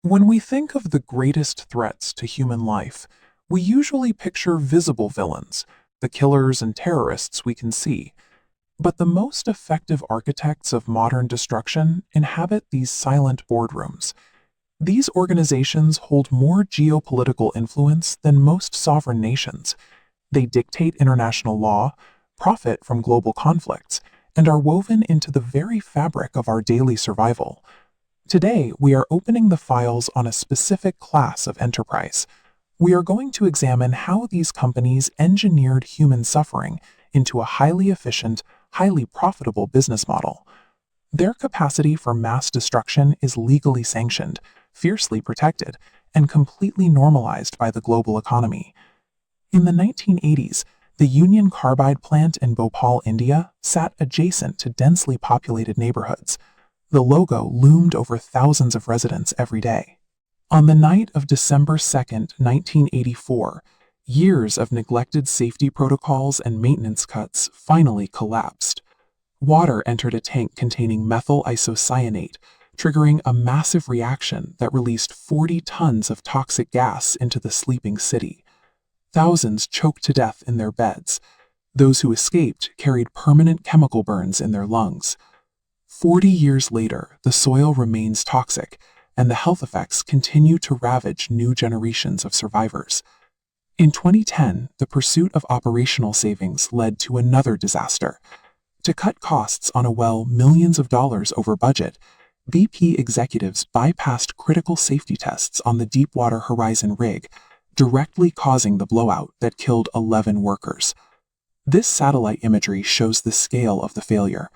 When we think of the greatest threats to human life, we usually picture visible villains, the killers and terrorists we can see. But the most effective architects of modern destruction inhabit these silent boardrooms. These organizations hold more geopolitical influence than most sovereign nations. They dictate international law, profit from global conflicts, and are woven into the very fabric of our daily survival. Today, we are opening the files on a specific class of enterprise. We are going to examine how these companies engineered human suffering into a highly efficient, highly profitable business model. Their capacity for mass destruction is legally sanctioned, fiercely protected, and completely normalized by the global economy. In the 1980s, the Union Carbide plant in Bhopal, India, sat adjacent to densely populated neighborhoods. The logo loomed over thousands of residents every day. On the night of December 2nd, 1984, years of neglected safety protocols and maintenance cuts finally collapsed. Water entered a tank containing methyl isocyanate, triggering a massive reaction that released 40 tons of toxic gas into the sleeping city. Thousands choked to death in their beds. Those who escaped carried permanent chemical burns in their lungs. 40 years later, the soil remains toxic, and the health effects continue to ravage new generations of survivors. In 2010, the pursuit of operational savings led to another disaster. To cut costs on a well millions of dollars over budget, BP executives bypassed critical safety tests on the Deepwater Horizon rig, directly causing the blowout that killed 11 workers. This satellite imagery shows the scale of the failure.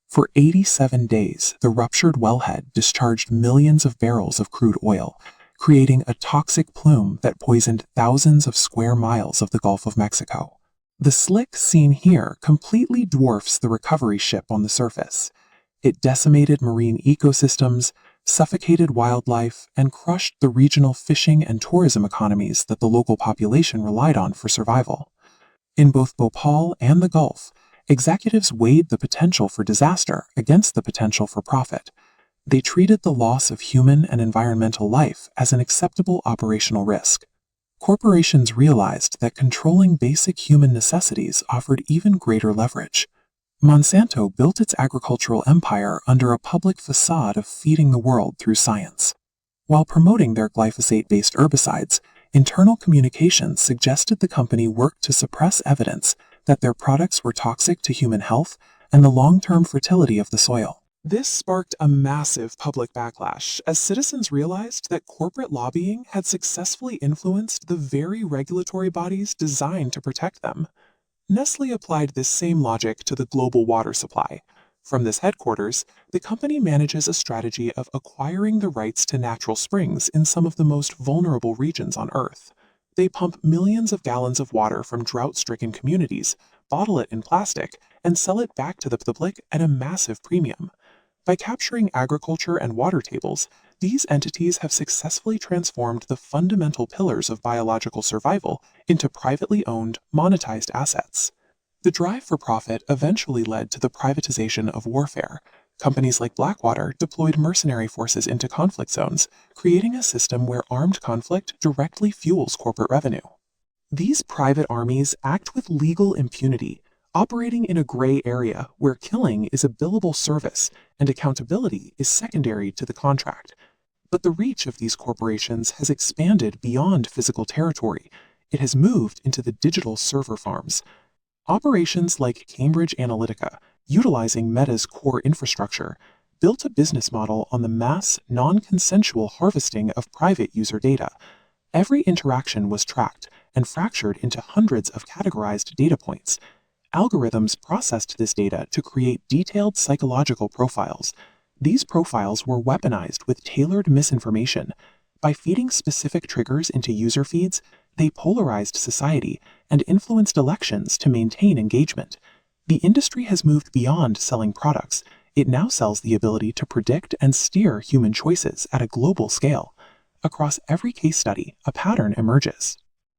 For 87 days, the ruptured wellhead discharged millions of barrels of crude oil, creating a toxic plume that poisoned thousands of square miles of the Gulf of Mexico. The slick seen here completely dwarfs the recovery ship on the surface. It decimated marine ecosystems, suffocated wildlife, and crushed the regional fishing and tourism economies that the local population relied on for survival. In both Bhopal and the Gulf, executives weighed the potential for disaster against the potential for profit. They treated the loss of human and environmental life as an acceptable operational risk. Corporations realized that controlling basic human necessities offered even greater leverage. Monsanto built its agricultural empire under a public facade of feeding the world through science. While promoting their glyphosate-based herbicides, internal communications suggested the company worked to suppress evidence that their products were toxic to human health and the long-term fertility of the soil. This sparked a massive public backlash as citizens realized that corporate lobbying had successfully influenced the very regulatory bodies designed to protect them. Nestle applied this same logic to the global water supply. From this headquarters, the company manages a strategy of acquiring the rights to natural springs in some of the most vulnerable regions on Earth. They pump millions of gallons of water from drought-stricken communities, bottle it in plastic, and sell it back to the public at a massive premium. By capturing agriculture and water tables, these entities have successfully transformed the fundamental pillars of biological survival into privately owned, monetized assets. The drive for profit eventually led to the privatization of warfare. Companies like Blackwater deployed mercenary forces into conflict zones, creating a system where armed conflict directly fuels corporate revenue. These private armies act with legal impunity, operating in a gray area where killing is a billable service and accountability is secondary to the contract. But the reach of these corporations has expanded beyond physical territory. It has moved into the digital server farms. Operations like Cambridge Analytica, utilizing Meta's core infrastructure, built a business model on the mass, non-consensual harvesting of private user data. Every interaction was tracked and fractured into hundreds of categorized data points. Algorithms processed this data to create detailed psychological profiles. These profiles were weaponized with tailored misinformation. By feeding specific triggers into user feeds, they polarized society and influenced elections to maintain engagement. The industry has moved beyond selling products. It now sells the ability to predict and steer human choices at a global scale. Across every case study, a pattern emerges.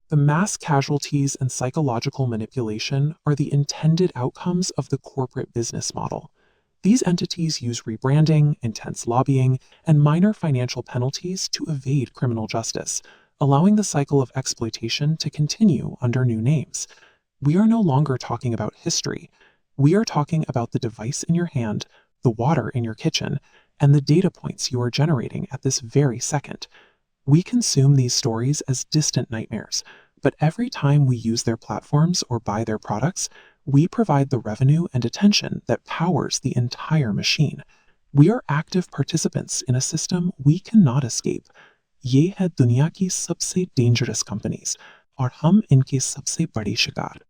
The mass casualties and psychological manipulation are the intended outcomes of the corporate business model. These entities use rebranding, intense lobbying, and minor financial penalties to evade criminal justice, allowing the cycle of exploitation to continue under new names. We are no longer talking about history. We are talking about the device in your hand, the water in your kitchen, and the data points you are generating at this very second. We consume these stories as distant nightmares, but every time we use their platforms or buy their products, we provide the revenue and attention that powers the entire machine. We are active participants in a system we cannot escape. ये है दुनिया की सबसे dangerous companies और हम इनके सबसे बड़े शिकार